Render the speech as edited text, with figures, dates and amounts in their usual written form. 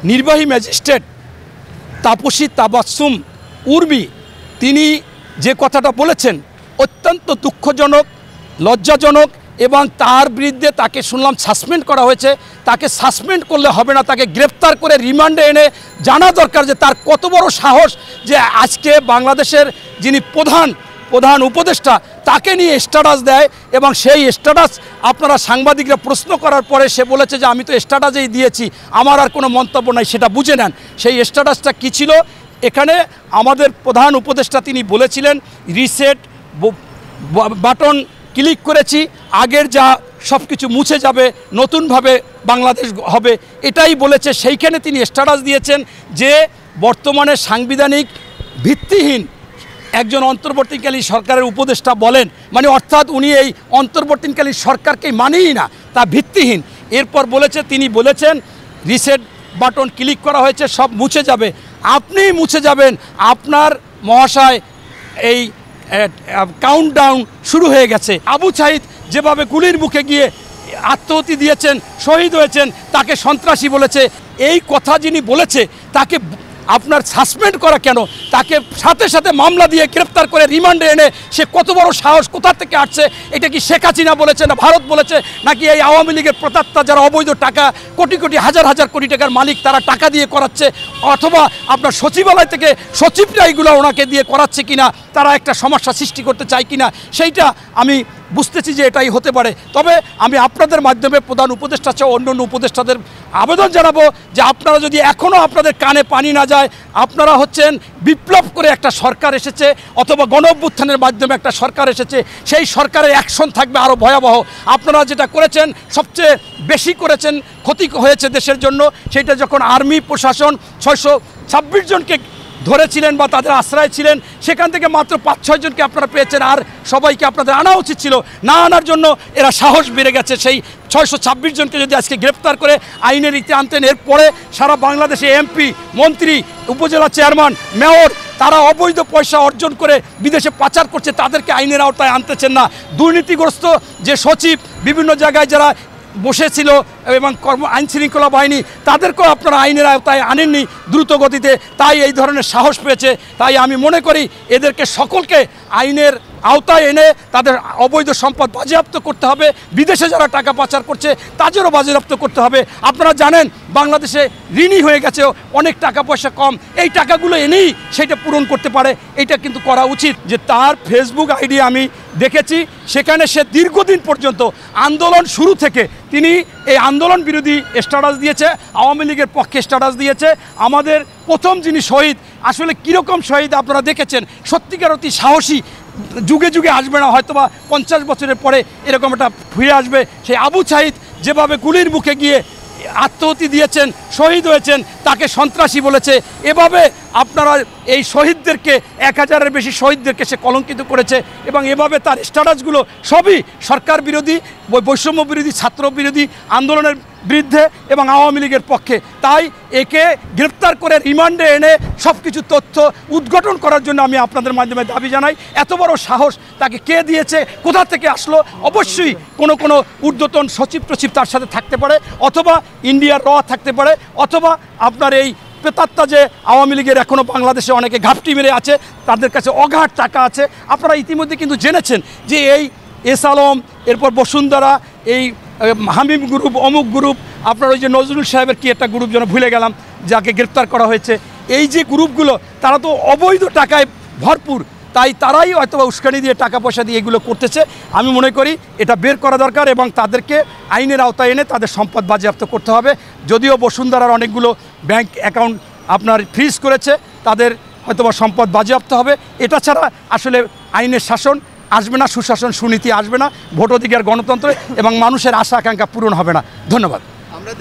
নির্বাহী ম্যাজিস্ট্রেট তাপসী তাবাসসুম উর্মি তিনি যে কথাটা বলেছেন অত্যন্ত দুঃখজনক, লজ্জাজনক এবং তার বিরুদ্ধে তাকে শুনলাম সাসপেন্ড করা হয়েছে। তাকে সাসপেন্ড করলে হবে না, তাকে গ্রেপ্তার করে রিমান্ডে এনে জানা দরকার যে তার কত বড় সাহস যে আজকে বাংলাদেশের যিনি প্রধান উপদেষ্টা তাকে নিয়ে স্ট্যাটাস দেয় এবং সেই স্ট্যাটাস আপনারা সাংবাদিকরা প্রশ্ন করার পরে সে বলেছে যে আমি তো স্ট্যাটাসেই দিয়েছি, আমার আর কোনো মন্তব্য নাই। সেটা বুঝে নেন সেই স্ট্যাটাসটা কী ছিল। এখানে আমাদের প্রধান উপদেষ্টা তিনি বলেছিলেন রিসেট বাটন ক্লিক করেছি, আগের যা সব কিছু মুছে যাবে, নতুনভাবে বাংলাদেশ হবে, এটাই বলেছে। সেইখানে তিনি স্ট্যাটাস দিয়েছেন যে বর্তমানে সাংবিধানিক ভিত্তিহীন একজন অন্তর্বর্তীকালীন সরকারের উপদেষ্টা বলেন, মানে অর্থাৎ উনি এই অন্তর্বর্তীকালীন সরকারকেই মানেই না, তা ভিত্তিহীন। এরপর বলেছে তিনি বলেছেন রিসেট বাটন ক্লিক করা হয়েছে, সব মুছে যাবে। আপনিই মুছে যাবেন, আপনার মহাশয় এই কাউন্টডাউন শুরু হয়ে গেছে। আবু সাঈদ যেভাবে গুলির মুখে গিয়ে আত্মহতি দিয়েছেন, শহীদ হয়েছেন, তাকে সন্ত্রাসী বলেছে। এই কথা যিনি বলেছে তাকে আপনার সাসপেন্ড করা কেন? তাকে সাথে সাথে মামলা দিয়ে গ্রেপ্তার করে রিমান্ডে এনে সে কত বড় সাহস, কোথা থেকে আসছে? এটা কি শেখ হাসিনা বলেছে না ভারত বলেছে, নাকি এই আওয়ামী লীগের প্রতাত্তা যারা অবৈধ টাকা কোটি কোটি হাজার হাজার কোটি টাকার মালিক তারা টাকা দিয়ে করাচ্ছে, অথবা আপনার সচিবালয় থেকে সচিবরা এইগুলো ওনাকে দিয়ে করাচ্ছে কিনা, তারা একটা সমস্যা সৃষ্টি করতে চায় কিনা, সেইটা আমি বুঝতেছি যে এটাই হতে পারে। তবে আমি আপনাদের মাধ্যমে প্রধান উপদেষ্টা সহ অন্য উপদেষ্টাদের আবেদন জানাবো যে আপনারা যদি এখনও আপনাদের কানে পানি না যায়, আপনারা হচ্ছেন বিপ্লব করে একটা সরকার এসেছে অথবা গণ-অভ্যুত্থানের মাধ্যমে একটা সরকার এসেছে, সেই সরকারের অ্যাকশন থাকবে আরও ভয়াবহ। আপনারা যেটা করেছেন সবচেয়ে বেশি করেছেন, ক্ষতি হয়েছে দেশের জন্য, সেইটা যখন আর্মি প্রশাসন 626 জনকে ধরেছিলেন বা তাদের আশ্রয় ছিলেন, সেখান থেকে মাত্র 5-6 জনকে আপনারা পেয়েছেন, আর সবাইকে আপনাদের আনা উচিত ছিল। না আনার জন্য এরা সাহস বেড়ে গেছে। সেই 626 জনকে যদি আজকে গ্রেপ্তার করে আইনের রীতি আনতেন, এরপরে সারা বাংলাদেশে এমপি, মন্ত্রী, উপজেলা চেয়ারম্যান, মেয়র তারা অবৈধ পয়সা অর্জন করে বিদেশে পাচার করছে, তাদেরকে আইনের আওতায় আনতেছেন না। দুর্নীতিগ্রস্ত যে সচিব বিভিন্ন জায়গায় যারা বসেছিল এবং আইনশৃঙ্খলা বাহিনী, তাদেরকেও আপনারা আইনের আওতায় আনেননি দ্রুত গতিতে, তাই এই ধরনের সাহস পেয়েছে। তাই আমি মনে করি এদেরকে সকলকে আইনের আওতায় এনে তাদের অবৈধ সম্পদ বাজেয়াপ্ত করতে হবে। বিদেশে যারা টাকা পাচার করছে তাদেরও বাজেয়াপ্ত করতে হবে। আপনারা জানেন বাংলাদেশে ঋণী হয়ে গেছে, অনেক টাকা পয়সা কম, এই টাকাগুলো এনেই সেটা পূরণ করতে পারে। এটা কিন্তু করা উচিত। যে তার ফেসবুক আইডি আমি দেখেছি, সেখানে সে দীর্ঘদিন পর্যন্ত আন্দোলন শুরু থেকে তিনি এই আন্দোলন বিরোধী স্ট্যাটাস দিয়েছে, আওয়ামী লীগের পক্ষে স্ট্যাটাস দিয়েছে। আমাদের প্রথম যিনি শহীদ, আসলে কীরকম শহীদ আপনারা দেখেছেন, সত্যিকার অতি সাহসী, যুগে যুগে আসবে না, হয়তোবা 50 বছরের পরে এরকম একটা ফিরে আসবে। সেই আবু সাঈদ যেভাবে গুলির মুখে গিয়ে আত্মহতি দিয়েছেন, শহীদ হয়েছেন, তাকে সন্ত্রাসী বলেছে। এভাবে আপনারা এই শহীদদেরকে 1000-এর বেশি শহীদদেরকে সে কলঙ্কিত করেছে এবং এভাবে তার স্ট্যাটাসগুলো সবই সরকার বিরোধী, বৈষম্য বিরোধী, ছাত্র বিরোধী আন্দোলনের বিরুদ্ধে এবং আওয়ামী লীগের পক্ষে। তাই একে গ্রেপ্তার করে রিমান্ডে এনে সব কিছু তথ্য উদ্ঘাটন করার জন্য আমি আপনাদের মাধ্যমে দাবি জানাই। এত বড় সাহস তাকে কে দিয়েছে, কোথা থেকে আসলো? অবশ্যই কোনো ঊর্ধ্বতন সচিব টচিব তার সাথে থাকতে পারে, অথবা ইন্ডিয়ার র থাকতে পারে, অথবা আপনার এই প্রেতাত্মা যে আওয়ামী লীগের এখনও বাংলাদেশে অনেকে ঘাপটি মেরে আছে, তাদের কাছে অগাধ টাকা আছে। আপনারা ইতিমধ্যে কিন্তু জেনেছেন যে এই এস আলম, এরপর বসুন্ধরা, এই হামিম গ্রুপ, অমুক গ্রুপ, আপনার ওই যে নজরুল সাহেবের কি একটা গ্রুপ যেন ভুলে গেলাম, যাকে গ্রেপ্তার করা হয়েছে, এই যে গ্রুপগুলো তারা তো অবৈধ টাকায় ভরপুর, তাই তারাই হয়তো উস্কানি দিয়ে টাকা পয়সা দিয়ে এগুলো করতেছে। আমি মনে করি এটা বের করা দরকার এবং তাদেরকে আইনের আওতায় এনে তাদের সম্পদ বাজেয়াপ্ত করতে হবে। যদিও বসুন্ধরার অনেকগুলো ব্যাংক অ্যাকাউন্ট আপনার ফ্রিজ করেছে, তাদের হয়তোবা সম্পদ বাজেয়াপ্ত হবে। এটা ছাড়া আসলে আইনের শাসন আসবে না, সুশাসন সুনীতি আসবে না, ভোটাধিকার, গণতন্ত্র এবং মানুষের আশা আকাঙ্ক্ষা পূরণ হবে না। ধন্যবাদ।